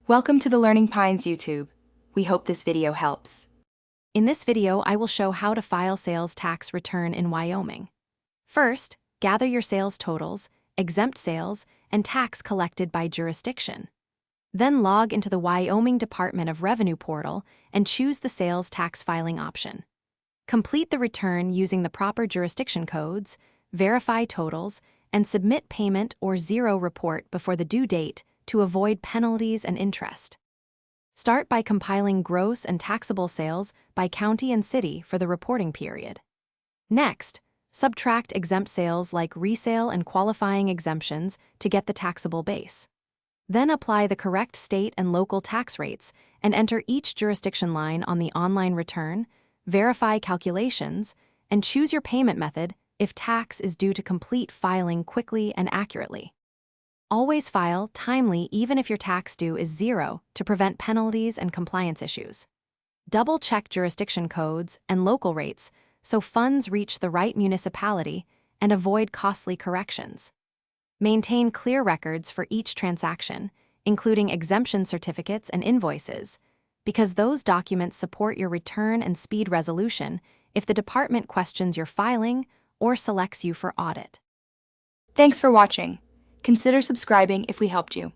Welcome to the Learning Pines YouTube. We hope this video helps. In this video, I will show how to file sales tax return in Wyoming. First, gather your sales totals, exempt sales, and tax collected by jurisdiction. Then log into the Wyoming Department of Revenue portal and choose the sales tax filing option. Complete the return using the proper jurisdiction codes, verify totals, and submit payment or zero report before the due date to avoid penalties and interest. Start by compiling gross and taxable sales by county and city for the reporting period. Next, subtract exempt sales like resale and qualifying exemptions to get the taxable base. Then apply the correct state and local tax rates and enter each jurisdiction line on the online return, verify calculations, and choose your payment method if tax is due to complete filing quickly and accurately. Always file timely even if your tax due is zero to prevent penalties and compliance issues. Double-check jurisdiction codes and local rates so funds reach the right municipality and avoid costly corrections. Maintain clear records for each transaction, including exemption certificates and invoices, because those documents support your return and speed resolution if the department questions your filing or selects you for audit. Thanks for watching. Consider subscribing if we helped you.